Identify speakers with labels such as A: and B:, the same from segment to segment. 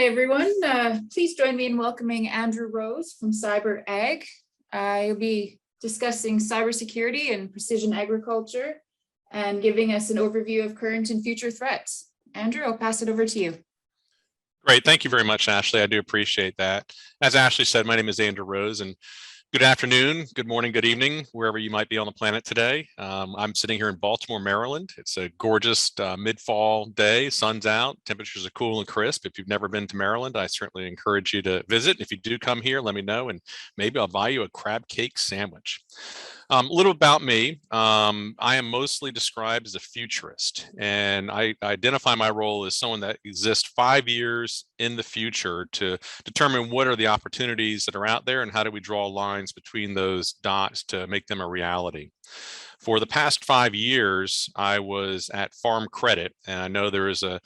A: everyone. Please join me in welcoming Andrew Rose from CyberAg. He'll be discussing cybersecurity and precision agriculture and giving us an overview of current and future threats. Andrew, I'll pass it over to you.
B: Great. Thank you very much, Ashley. I do appreciate that. As Ashley said, my name is Andrew Rose, and good afternoon, good morning, good evening, wherever you might be on the planet today. I'm sitting here in Baltimore, Maryland. It's a gorgeous mid-fall day, sun's out, temperatures are cool and crisp. If you've never been to Maryland, I certainly encourage you to visit. If you do come here, let me know, and maybe I'll buy you a crab cake sandwich. A little about me. I am mostly described as a futurist, and I identify my role as someone that exists 5 years in the future to determine what are the opportunities that are out there and how do we draw lines between those dots to make them a reality. For the past 5 years, I was at Farm Credit, and I know there is a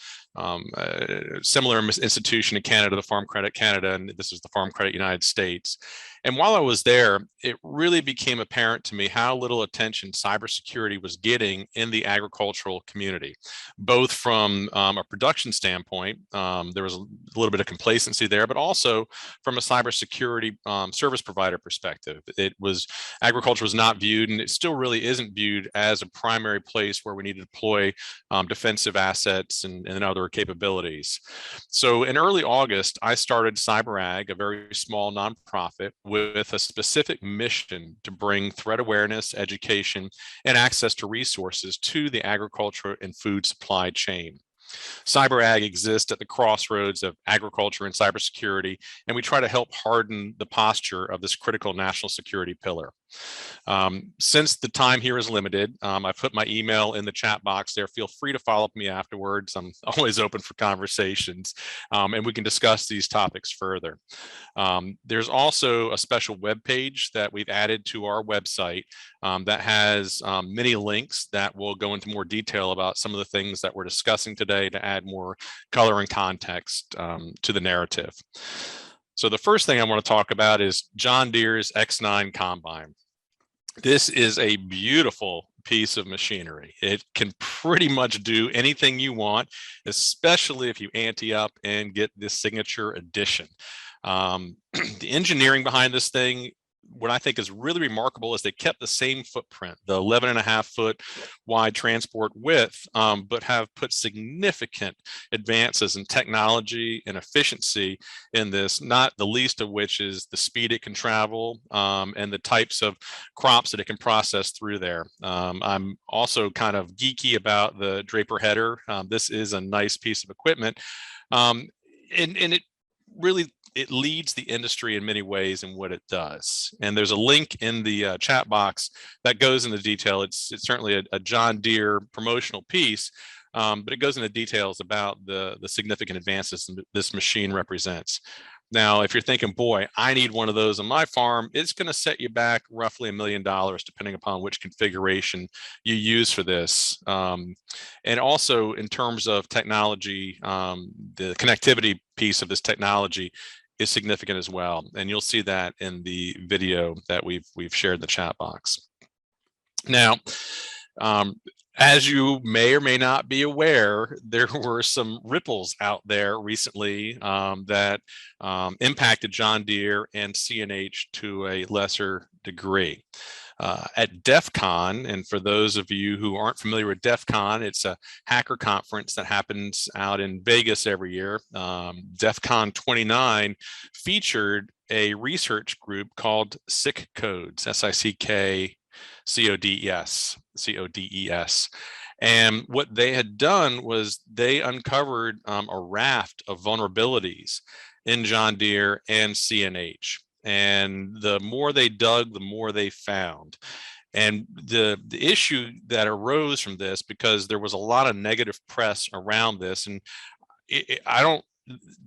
B: similar institution in Canada, the Farm Credit Canada, and this is the Farm Credit United States. And while I was there, it really became apparent to me how little attention cybersecurity was getting in the agricultural community, both from a production standpoint. There was a little bit of complacency there, but also from a cybersecurity service provider perspective. Agriculture was not viewed, and it still really isn't viewed as a primary place where we need to deploy defensive assets and other capabilities. So in early August, I started CyberAg, a very small nonprofit with a specific mission to bring threat awareness, education, and access to resources to the agriculture and food supply chain. CyberAg exists at the crossroads of agriculture and cybersecurity, and we try to help harden the posture of this critical national security pillar. Since the time here is limited, I've put my email in the chat box there. Feel free to follow up with me afterwards. I'm always open for conversations, and we can discuss these topics further. There's also a special web page that we've added to our website that has many links that will go into more detail about some of the things that we're discussing today to add more color and context to the narrative. So the first thing I want to talk about is John Deere's X9 combine. This is a beautiful piece of machinery. It can pretty much do anything you want, especially if you ante up and get this signature edition. The engineering behind this thing, what I think is really remarkable is they kept the same footprint, the 11.5-foot wide transport width, but have put significant advances in technology and efficiency in this, not the least of which is the speed it can travel and the types of crops that it can process through there. I'm also kind of geeky about the Draper header. This is a nice piece of equipment, and it leads the industry in many ways in what it does. And there's a link in the chat box that goes into detail. It's certainly a John Deere promotional piece, but it goes into details about the significant advances this machine represents. Now, if you're thinking, boy, I need one of those on my farm, it's going to set you back roughly $1 million, depending upon which configuration you use for this. And also in terms of technology, the connectivity piece of this technology is significant as well. And you'll see that in the video that we've shared in the chat box. Now, as you may or may not be aware, there were some ripples out there recently that impacted John Deere and CNH to a lesser degree. At DEF CON, and for those of you who aren't familiar with DEF CON, it's a hacker conference that happens out in Vegas every year. DEF CON 29 featured a research group called SICK Codes, S-I-C-K-C-O-D-E-S. And what they had done was they uncovered a raft of vulnerabilities in John Deere and CNH. And the more they dug, the more they found. And the issue that arose from this, because there was a lot of negative press around this, and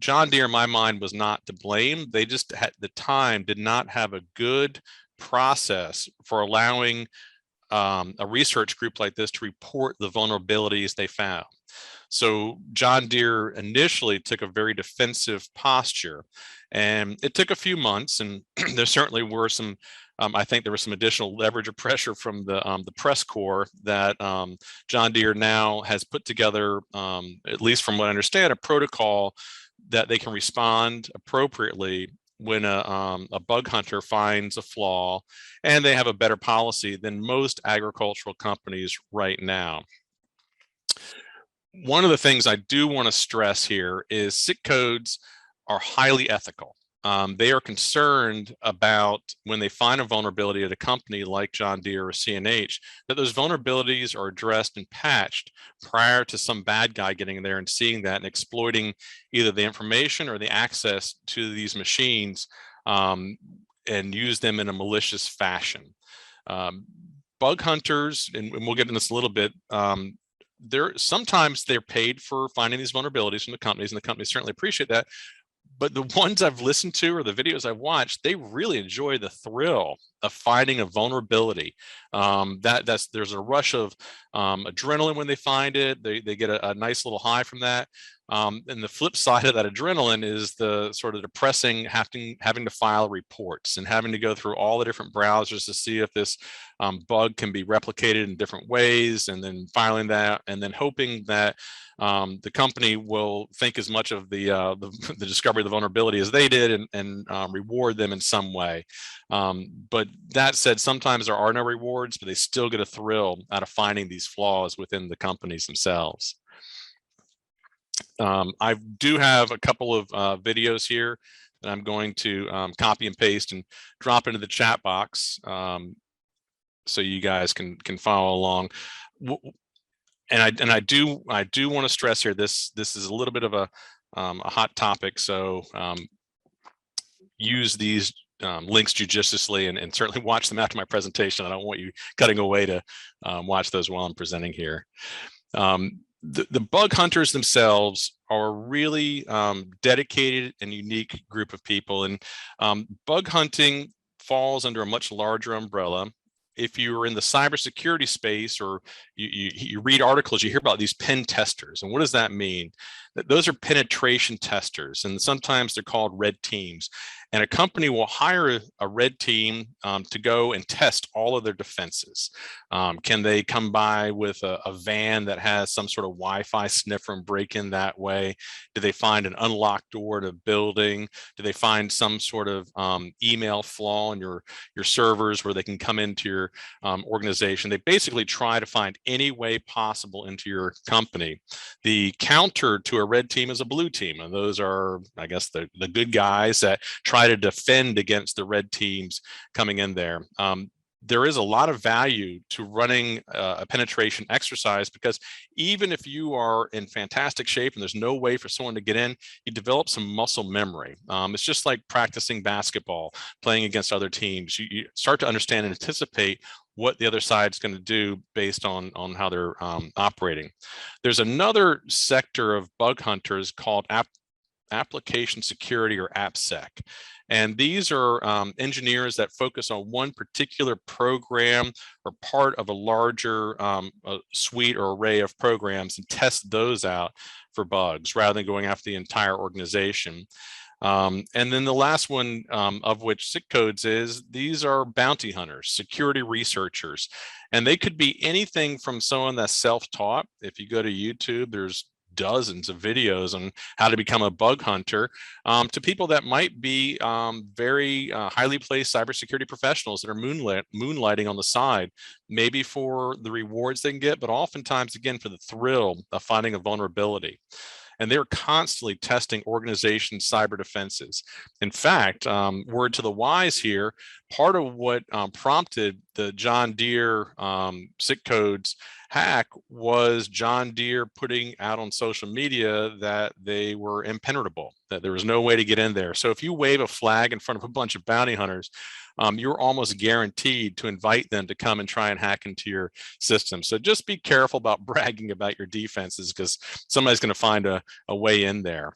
B: John Deere in my mind was not to blame. They just at the time did not have a good process for allowing a research group like this to report the vulnerabilities they found. So John Deere initially took a very defensive posture, and it took a few months, and there certainly were some, I think there was some additional leverage or pressure from the press corps that John Deere now has put together, at least from what I understand, a protocol that they can respond appropriately when a bug hunter finds a flaw, and they have a better policy than most agricultural companies right now. One of the things I do want to stress here is SIC codes are highly ethical. They are concerned about when they find a vulnerability at a company like John Deere or CNH, that those vulnerabilities are addressed and patched prior to some bad guy getting in there and seeing that and exploiting either the information or the access to these machines and use them in a malicious fashion. Bug hunters, and we'll get into this a little bit, sometimes they're paid for finding these vulnerabilities from the companies, and the companies certainly appreciate that. But the ones I've listened to or the videos I've watched, they really enjoy the thrill of finding a vulnerability. There's a rush of adrenaline when they find it. They get a nice little high from that. And the flip side of that adrenaline is the sort of depressing having to file reports and having to go through all the different browsers to see if this bug can be replicated in different ways, and then filing that, and then hoping that the company will think as much of the discovery of the vulnerability as they did, and reward them in some way. But that said, sometimes there are no rewards, but they still get a thrill out of finding these flaws within the companies themselves. I do have a couple of videos here that I'm going to copy and paste and drop into the chat box, so you guys can follow along. And I do want to stress here, this is a little bit of a hot topic, so use these links judiciously, and certainly watch them after my presentation. I don't want you cutting away to watch those while I'm presenting here. The bug hunters themselves are a really dedicated and unique group of people, and bug hunting falls under a much larger umbrella. If you're in the cybersecurity space, or you read articles, you hear about these pen testers. And what does that mean? Those are penetration testers, and sometimes they're called red teams. And a company will hire a red team to go and test all of their defenses. Can they come by with a van that has some sort of Wi-Fi sniffer and break in that way? Do they find an unlocked door to a building? Do they find some sort of email flaw in your servers where they can come into your organization? They basically try to find any way possible into your company. The counter to a red team is a blue team, and those are, I guess, the good guys that try to defend against the red teams coming in there. There is a lot of value to running a penetration exercise, because even if you are in fantastic shape and there's no way for someone to get in, you develop some muscle memory. It's just like practicing basketball, playing against other teams. You start to understand and anticipate what the other side's going to do based on how they're operating. There's another sector of bug hunters called application security, or AppSec. And these are engineers that focus on one particular program or part of a larger suite or array of programs, and test those out for bugs rather than going after the entire organization. And then the last one of which SIC codes is, these are bounty hunters, security researchers. And they could be anything from someone that's self-taught. If you go to YouTube, there's dozens of videos on how to become a bug hunter, to people that might be very highly placed cybersecurity professionals that are moonlighting on the side, maybe for the rewards they can get, but oftentimes, again, for the thrill of finding a vulnerability. And they're constantly testing organizations' cyber defenses. In fact, word to the wise here, part of what prompted the John Deere SIC codes hack was John Deere putting out on social media that they were impenetrable, that there was no way to get in there. So if you wave a flag in front of a bunch of bounty hunters, you're almost guaranteed to invite them to come and try and hack into your system. So just be careful about bragging about your defenses, because somebody's going to find a way in there.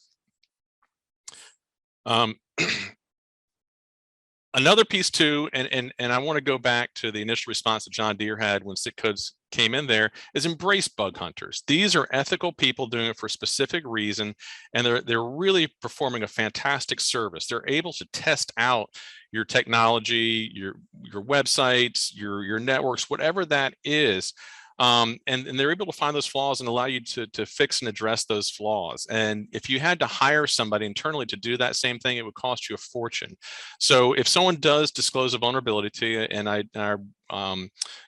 B: Another piece too, and I want to go back to the initial response that John Deere had when SIC codes came in there, is embrace bug hunters. These are ethical people doing it for a specific reason, and they're really performing a fantastic service. They're able to test out your technology, your websites, your networks, whatever that is, And they're able to find those flaws and allow you to fix and address those flaws. And if you had to hire somebody internally to do that same thing, it would cost you a fortune. So if someone does disclose a vulnerability to you, and I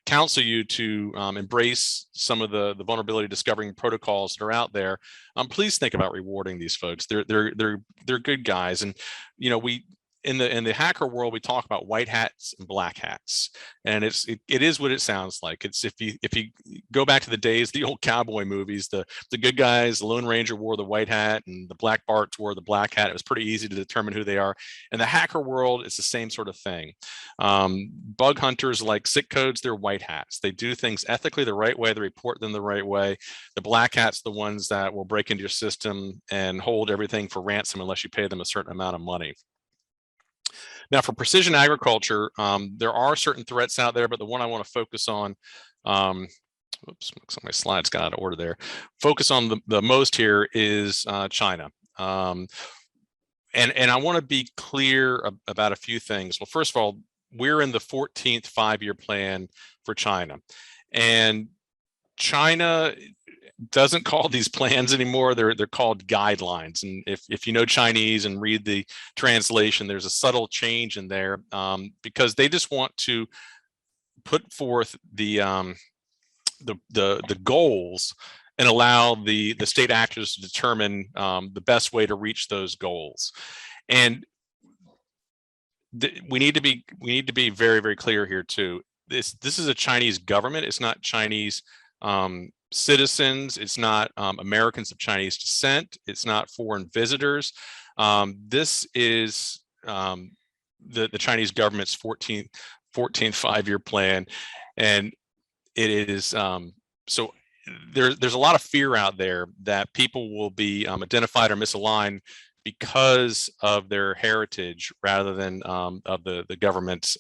B: counsel you to embrace some of the vulnerability discovering protocols that are out there, please think about rewarding these folks. They're good guys. And we in the hacker world, we talk about white hats and black hats, and it is what it sounds like. It's if you go back to the days, the old cowboy movies, the good guys, the Lone Ranger wore the white hat and the black Barts wore the black hat. It was pretty easy to determine who they are. In the hacker world, it's the same sort of thing. Bug hunters like sick codes, they're white hats. They do things ethically the right way. They report them the right way. The black hats, the ones that will break into your system and hold everything for ransom unless you pay them a certain amount of money. Now, for precision agriculture, there are certain threats out there, but the one I want to focus on, oops, looks like my slides got out of order there. Focus on the most here is China. And I want to be clear about a few things. Well, first of all, we're in the 14th five-year plan for China. And China doesn't call these plans anymore. They're called guidelines. And if you know Chinese and read the translation, there's a subtle change in there because they just want to put forth the goals and allow the state actors to determine the best way to reach those goals. And we need to be very, very clear here too. This is a Chinese government. It's not Chinese citizens. It's not Americans of Chinese descent. It's not foreign visitors. This is the Chinese government's 14th five-year plan, and it is so there's a lot of fear out there that people will be identified or misaligned because of their heritage rather than of the government's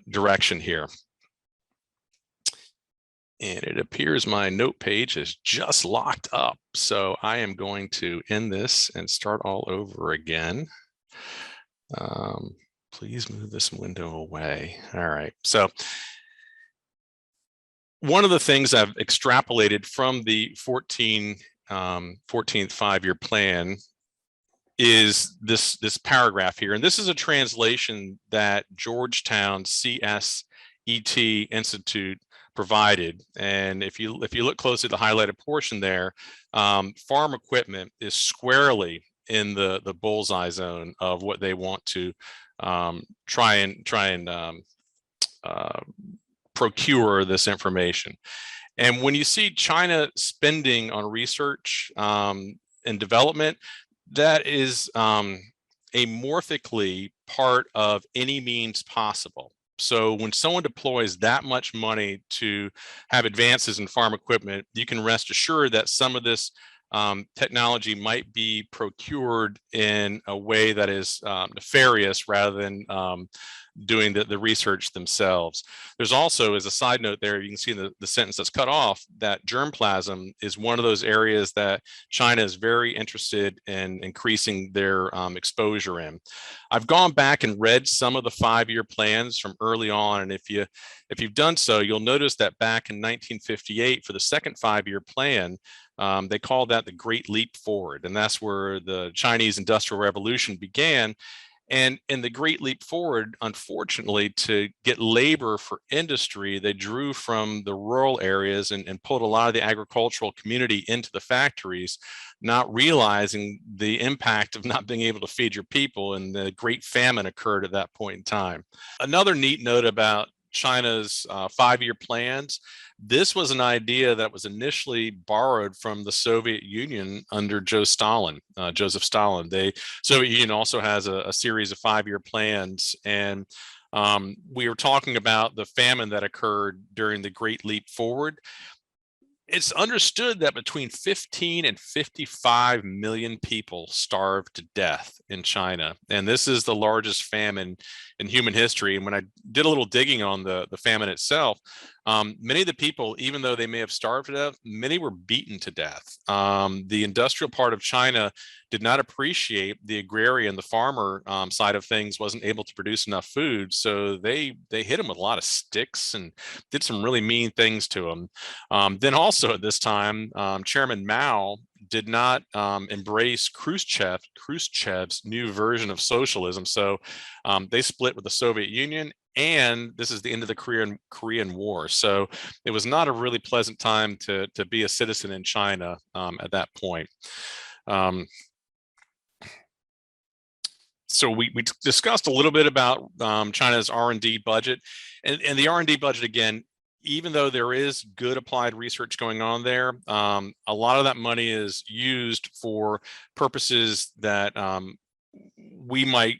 B: direction here. And it appears my note page is just locked up. So I am going to end this and start all over again. Please move this window away. All right. So one of the things I've extrapolated from the 14th five-year plan is this paragraph here. And this is a translation that Georgetown CSET Institute provided. And if you look closely at the highlighted portion there, farm equipment is squarely in the bullseye zone of what they want to try and procure this information. And when you see China spending on research and development, that is amorphically part of any means possible. So when someone deploys that much money to have advances in farm equipment, you can rest assured that some of this technology might be procured in a way that is nefarious rather than doing the research themselves. There's also, as a side note there, you can see in the sentence that's cut off, that germplasm is one of those areas that China is very interested in increasing their exposure in. I've gone back and read some of the five-year plans from early on, and if you've done so, you'll notice that back in 1958, for the second five-year plan, they called that the Great Leap Forward, and that's where the Chinese Industrial Revolution began. And in the Great Leap Forward, unfortunately, to get labor for industry, they drew from the rural areas and pulled a lot of the agricultural community into the factories, not realizing the impact of not being able to feed your people. And the Great Famine occurred at that point in time. Another neat note about China's five-year plans, this was an idea that was initially borrowed from the Soviet Union under Joseph Stalin. The Soviet Union also has a series of five-year plans, and we were talking about the famine that occurred during the Great Leap Forward. It's understood that between 15 and 55 million people starved to death in China. And this is the largest famine in human history. And when I did a little digging on the famine itself, many of the people, even though they may have starved to death, many were beaten to death. The industrial part of China did not appreciate the agrarian, the farmer side of things wasn't able to produce enough food. So they hit them with a lot of sticks and did some really mean things to them. Then also at this time, Chairman Mao did not embrace Khrushchev's new version of socialism. So they split with the Soviet Union, and this is the end of the Korean War. So it was not a really pleasant time to be a citizen in China at that point. So we discussed a little bit about China's R&D budget, and the R&D budget, again, even though there is good applied research going on there, a lot of that money is used for purposes that we might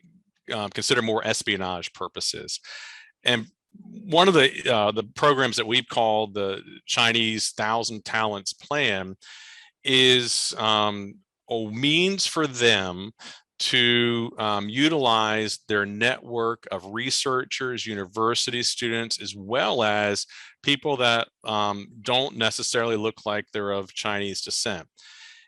B: consider more espionage purposes. And one of the programs that we've called the Chinese 1,000 Talents Plan is a means for them to utilize their network of researchers, university students, as well as people that don't necessarily look like they're of Chinese descent.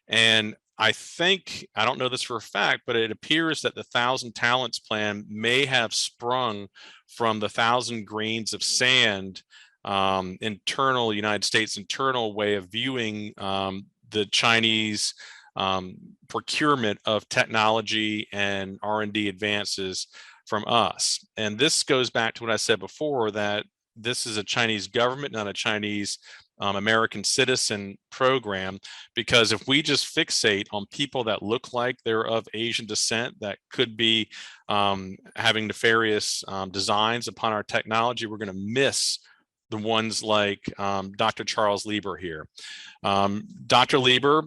B: And I think, I don't know this for a fact, but it appears that the 1,000 Talents Plan may have sprung from the 1,000 Grains of Sand internal United States internal way of viewing the Chinese procurement of technology and R&D advances from us. And this goes back to what I said before, that this is a Chinese government, not a Chinese American citizen program, because if we just fixate on people that look like they're of Asian descent that could be having nefarious designs upon our technology, we're going to miss the ones like Dr. Charles Lieber here. Dr. Lieber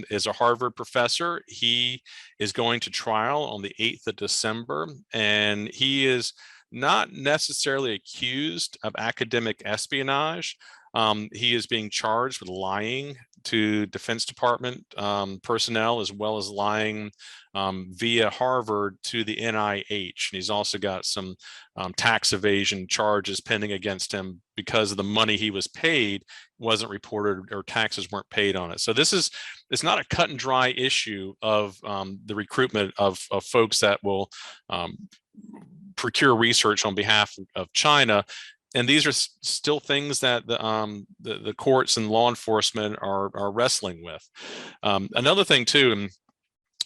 B: is a Harvard professor. He is going to trial on the 8th of December, and he is not necessarily accused of academic espionage. He is being charged with lying to Defense Department personnel, as well as lying via Harvard to the NIH. And he's also got some tax evasion charges pending against him because of the money he was paid wasn't reported or taxes weren't paid on it. So it's not a cut and dry issue of the recruitment of folks that will procure research on behalf of China. And these are still things that the courts and law enforcement are wrestling with. Another thing too, and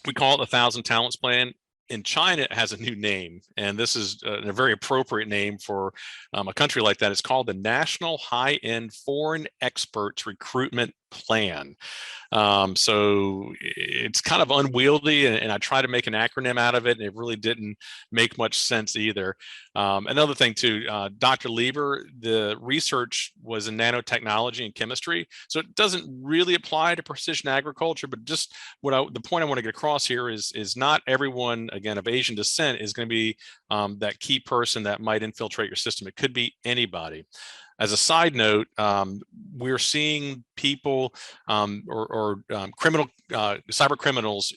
B: we call it the 1,000 Talents Plan. In China, it has a new name, and this is a very appropriate name for a country like that. It's called the National High-End Foreign Experts Recruitment Plan. So it's kind of unwieldy, and I tried to make an acronym out of it, and it really didn't make much sense either. Another thing too, Dr. Lieber, the research was in nanotechnology and chemistry, so it doesn't really apply to precision agriculture, but just the point I want to get across here is not everyone, again, of Asian descent is going to be that key person that might infiltrate your system. It could be anybody. As a side note, we're seeing people cyber criminals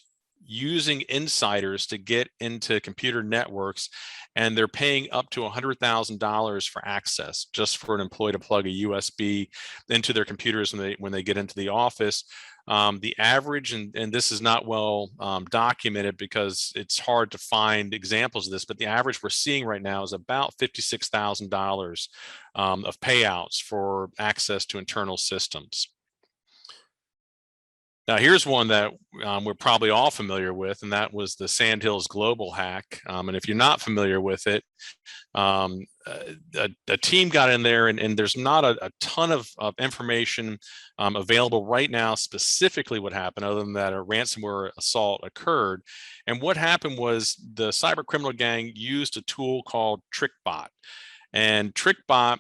B: using insiders to get into computer networks, and they're paying up to $100,000 for access, just for an employee to plug a USB into their computers when they get into the office. The average, and this is not well documented because it's hard to find examples of this, but the average we're seeing right now is about $56,000 of payouts for access to internal systems. Now, here's one that we're probably all familiar with, and that was the Sandhills global hack. And if you're not familiar with it, a team got in there, and there's not a ton of information available right now, specifically what happened, other than that a ransomware assault occurred. And what happened was the cyber criminal gang used a tool called TrickBot. And TrickBot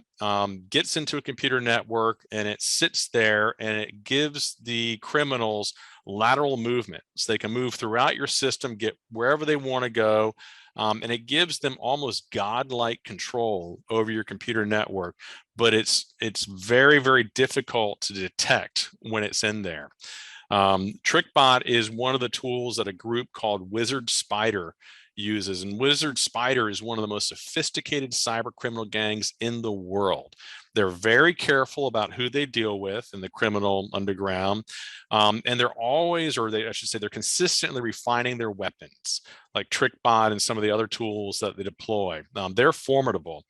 B: gets into a computer network, and it sits there, and it gives the criminals lateral movement. So they can move throughout your system, get wherever they want to go, and it gives them almost godlike control over your computer network. But it's very, very difficult to detect when it's in there. TrickBot is one of the tools that a group called Wizard Spider uses. And Wizard Spider is one of the most sophisticated cyber criminal gangs in the world. They're very careful about who they deal with in the criminal underground. And they're always, I should say, they're consistently refining their weapons, like TrickBot and some of the other tools that they deploy. They're formidable.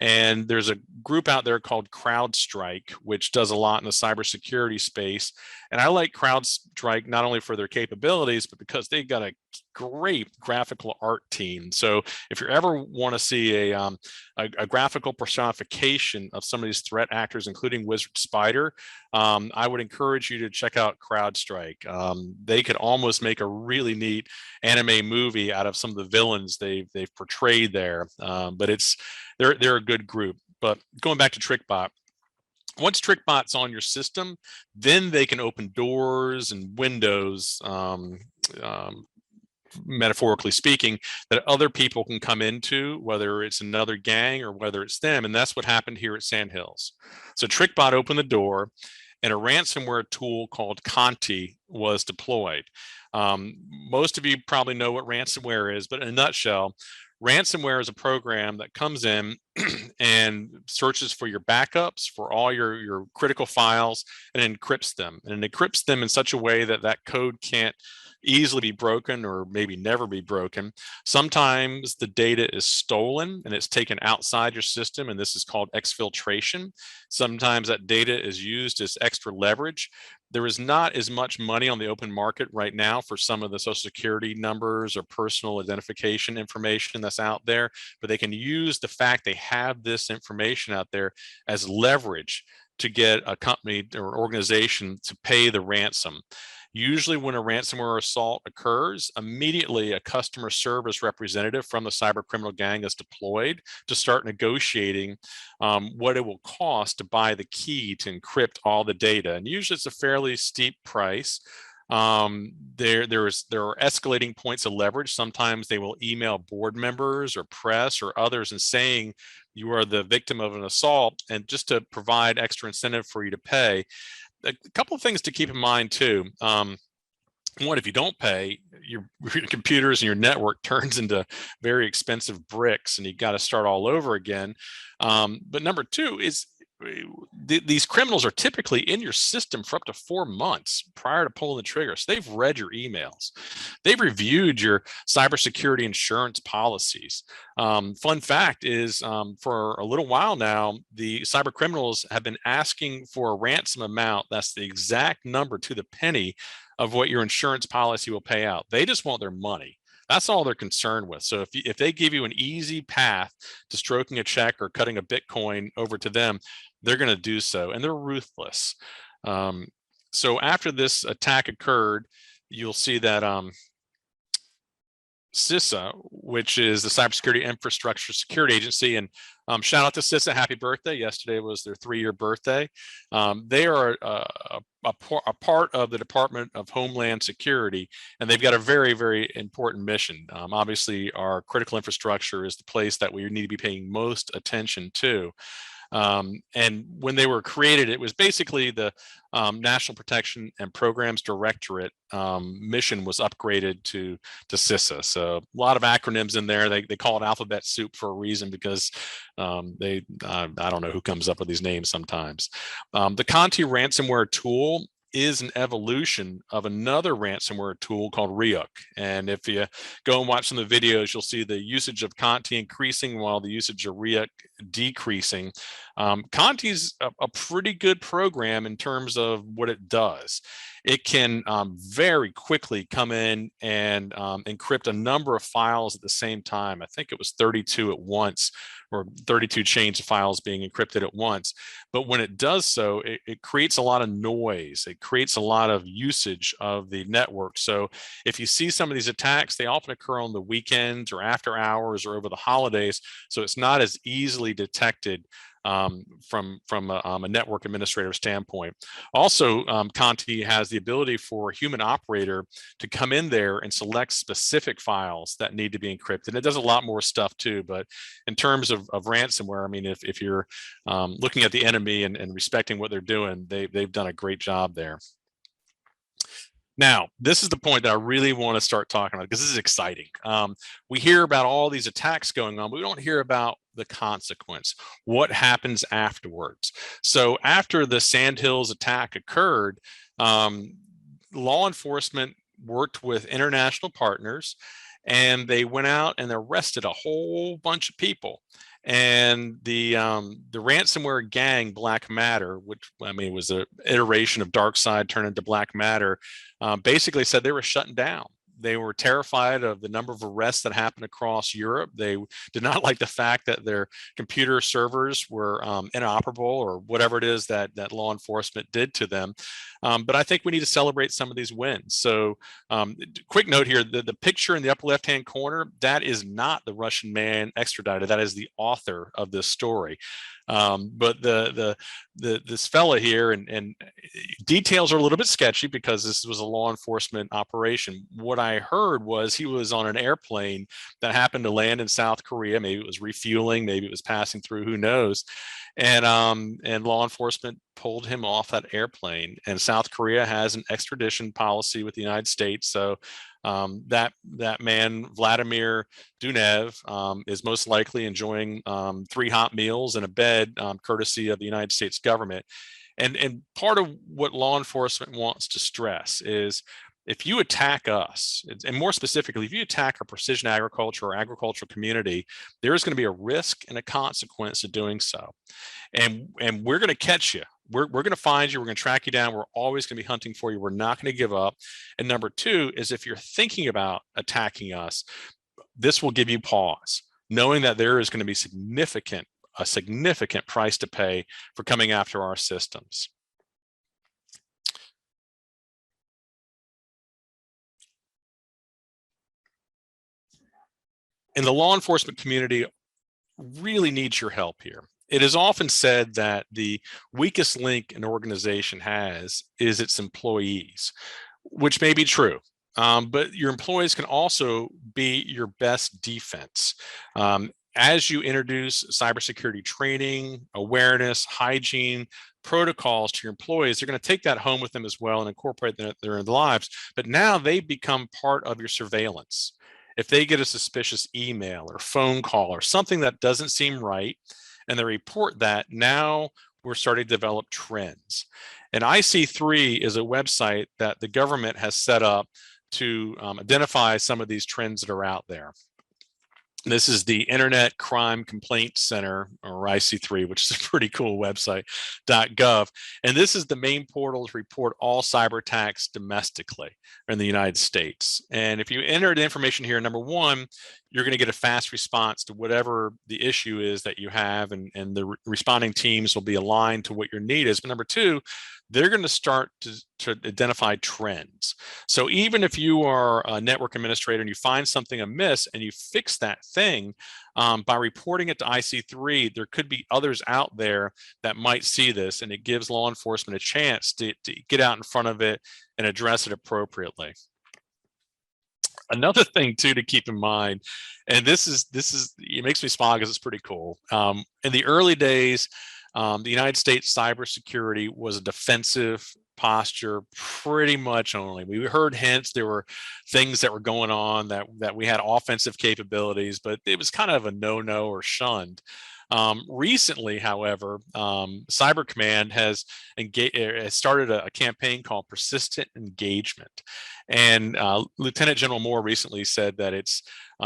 B: And there's a group out there called CrowdStrike, which does a lot in the cybersecurity space. And I like CrowdStrike not only for their capabilities, but because they've got a great graphical art team. So if you ever want to see a graphical personification of some of these threat actors, including Wizard Spider, I would encourage you to check out CrowdStrike. They could almost make a really neat anime movie out of some of the villains they've portrayed there. But they're a good group. But going back to TrickBot, once TrickBot's on your system, then they can open doors and windows, metaphorically speaking, that other people can come into, whether it's another gang or whether it's them. And that's what happened here at Sandhills. So TrickBot opened the door and a ransomware tool called Conti was deployed. Most of you probably know what ransomware is, but in a nutshell, ransomware is a program that comes in and searches for your backups, for all your critical files, and encrypts them. And it encrypts them in such a way that that code can't easily be broken or maybe never be broken. Sometimes the data is stolen and it's taken outside your system, and this is called exfiltration. Sometimes that data is used as extra leverage. There is not as much money on the open market right now for some of the Social Security numbers or personal identification information that's out there, but they can use the fact they have this information out there as leverage to get a company or organization to pay the ransom. Usually when a ransomware assault occurs, immediately a customer service representative from the cyber criminal gang is deployed to start negotiating what it will cost to buy the key to encrypt all the data. And usually it's a fairly steep price. There are escalating points of leverage. Sometimes they will email board members or press or others and saying you are the victim of an assault, and just to provide extra incentive for you to pay. A couple of things to keep in mind too. One, if you don't pay, your computers and your network turns into very expensive bricks and you got to start all over again. But number two is these criminals are typically in your system for up to 4 months prior to pulling the trigger. So they've read your emails. They've reviewed your cybersecurity insurance policies. Fun fact is, for a little while now, the cyber criminals have been asking for a ransom amount that's the exact number to the penny of what your insurance policy will pay out. They just want their money. That's all they're concerned with. So if they give you an easy path to stroking a check or cutting a Bitcoin over to them, they're going to do so, and they're ruthless. So after this attack occurred, you'll see that CISA, which is the Cybersecurity Infrastructure Security Agency, and shout out to CISA, happy birthday. Yesterday was their 3-year birthday. They are a part of the Department of Homeland Security, and they've got a very, very important mission. Obviously, our critical infrastructure is the place that we need to be paying most attention to. And when they were created, it was basically the National Protection and Programs Directorate mission was upgraded to CISA. So a lot of acronyms in there. They call it alphabet soup for a reason, because I don't know who comes up with these names sometimes. The Conti ransomware tool is an evolution of another ransomware tool called Ryuk. And if you go and watch some of the videos, you'll see the usage of Conti increasing while the usage of Ryuk decreasing. Conti's a pretty good program in terms of what it does. It can very quickly come in and encrypt a number of files at the same time. I think it was 32 at once, or 32 chains of files being encrypted at once. But when it does so, it creates a lot of noise. It creates a lot of usage of the network. So if you see some of these attacks, they often occur on the weekends or after hours or over the holidays. So it's not as easily detected from a network administrator standpoint. Also, Conti has the ability for a human operator to come in there and select specific files that need to be encrypted. It does a lot more stuff too, but in terms of ransomware, I mean, if you're looking at the enemy and respecting what they're doing, they've done a great job there. Now, this is the point that I really want to start talking about because this is exciting. We hear about all these attacks going on, but we don't hear about the consequence. What happens afterwards? So after the Sandhills attack occurred, law enforcement worked with international partners, and they went out and arrested a whole bunch of people. And the ransomware gang Black Matter, which I mean was an iteration of DarkSide turned into Black Matter, basically said they were shutting down. They were terrified of the number of arrests that happened across Europe. They did not like the fact that their computer servers were inoperable or whatever it is that law enforcement did to them. But I think we need to celebrate some of these wins. So quick note here, the picture in the upper left-hand corner, that is not the Russian man extradited. That is the author of this story. But this fella here, and details are a little bit sketchy because this was a law enforcement operation. What I heard was he was on an airplane that happened to land in South Korea. Maybe it was refueling, maybe it was passing through, who knows? And law enforcement pulled him off that airplane. And South Korea has an extradition policy with the United States. So that man, Vladimir Dunev, is most likely enjoying 3 hot meals and a bed, courtesy of the United States government. And part of what law enforcement wants to stress is if you attack us, and more specifically, if you attack our precision agriculture or agricultural community, there is going to be a risk and a consequence of doing so. And we're going to catch you. We're going to find you. We're going to track you down. We're always going to be hunting for you. We're not going to give up. And number 2 is if you're thinking about attacking us, this will give you pause, knowing that there is going to be a significant price to pay for coming after our systems. And the law enforcement community really needs your help here. It is often said that the weakest link an organization has is its employees, which may be true. But your employees can also be your best defense. As you introduce cybersecurity training, awareness, hygiene, protocols to your employees, they're going to take that home with them as well and incorporate that in their lives. But now they become part of your surveillance. If they get a suspicious email or phone call or something that doesn't seem right, and they report that, now we're starting to develop trends. And IC3 is a website that the government has set up to identify some of these trends that are out there. This is the Internet Crime Complaint Center, or IC3, which is a pretty cool website, .gov. And this is the main portal to report all cyber attacks domestically in the United States. And if you enter the information here, number 1, you're going to get a fast response to whatever the issue is that you have, and the responding teams will be aligned to what your need is. But number 2, they're going to start to identify trends. So even if you are a network administrator and you find something amiss and you fix that thing, by reporting it to IC3, there could be others out there that might see this, and it gives law enforcement a chance to get out in front of it and address it appropriately. Another thing too to keep in mind, and this is it makes me smile because it's pretty cool. In the early days, the United States cybersecurity was a defensive posture pretty much only. We heard hints, there were things that were going on that we had offensive capabilities, but it was kind of a no-no or shunned. Recently, however, Cyber Command has started a campaign called Persistent Engagement. And Lieutenant General Moore recently said that it's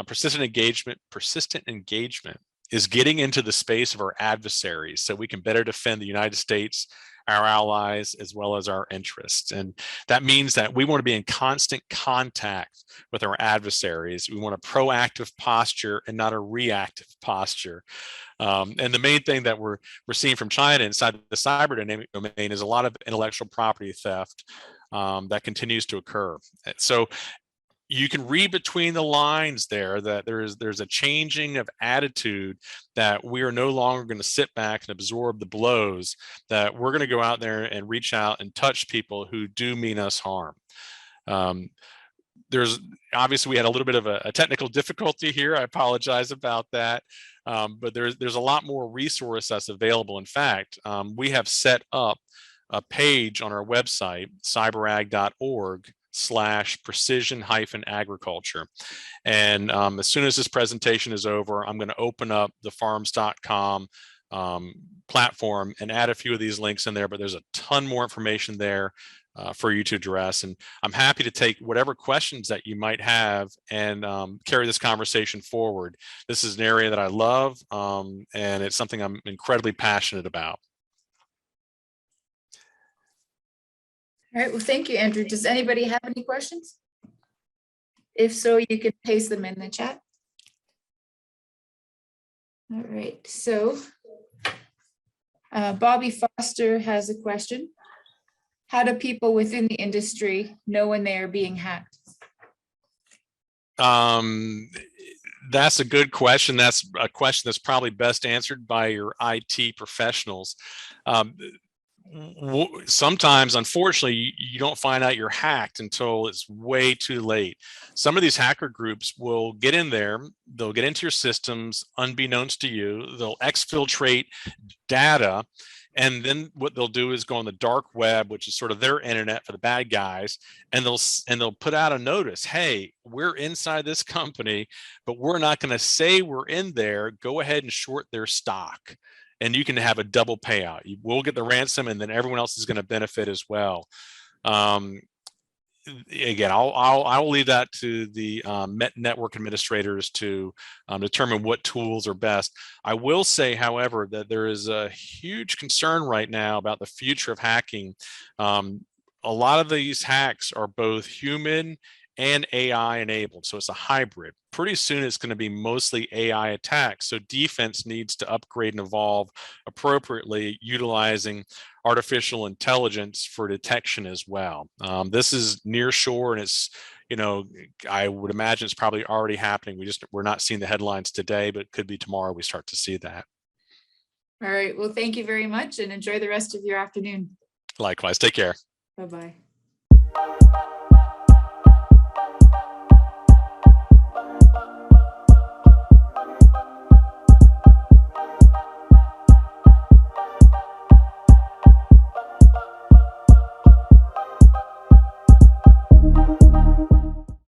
B: persistent engagement is getting into the space of our adversaries so we can better defend the United States, our allies, as well as our interests. And that means that we want to be in constant contact with our adversaries. We want a proactive posture and not a reactive posture. And the main thing that we're seeing from China inside the cyber dynamic domain is a lot of intellectual property theft that continues to occur. So you can read between the lines there that there's a changing of attitude, that we are no longer going to sit back and absorb the blows, that we're going to go out there and reach out and touch people who do mean us harm. There's obviously, we had a little bit of a technical difficulty here. I apologize about that. But there's a lot more resource that's available. In fact, we have set up a page on our website, cyberag.org farms.com/precision-agriculture. And as soon as this presentation is over, I'm going to open up the Farms.com platform and add a few of these links in there, but there's a ton more information there for you to address. And I'm happy to take whatever questions that you might have and carry this conversation forward. This is an area that I love, and it's something I'm incredibly passionate about.
A: All right, well, thank you, Andrew. Does anybody have any questions? If so, you can paste them in the chat. All right, so Bobby Foster has a question. How do people within the industry know when they are being hacked?
B: That's a good question. That's a question that's probably best answered by your IT professionals. Sometimes, unfortunately, you don't find out you're hacked until it's way too late. Some of these hacker groups will get in there, they'll get into your systems unbeknownst to you, they'll exfiltrate data, and then what they'll do is go on the dark web, which is sort of their internet for the bad guys, and they'll put out a notice, hey, we're inside this company, but we're not going to say we're in there. Go ahead and short their stock, and you can have a double payout. You will get the ransom, and then everyone else is going to benefit as well. Again, I'll leave that to the network administrators to determine what tools are best. I will say, however, that there is a huge concern right now about the future of hacking. A lot of these hacks are both human and AI enabled, so it's a hybrid. Pretty soon it's going to be mostly AI attacks, so defense needs to upgrade and evolve appropriately, utilizing artificial intelligence for detection as well. This is near shore, and it's, I would imagine it's probably already happening. We're not seeing the headlines today, but it could be tomorrow we start to see that.
A: All right, well, thank you very much and enjoy the rest of your afternoon.
B: Likewise, take care.
A: Bye-bye.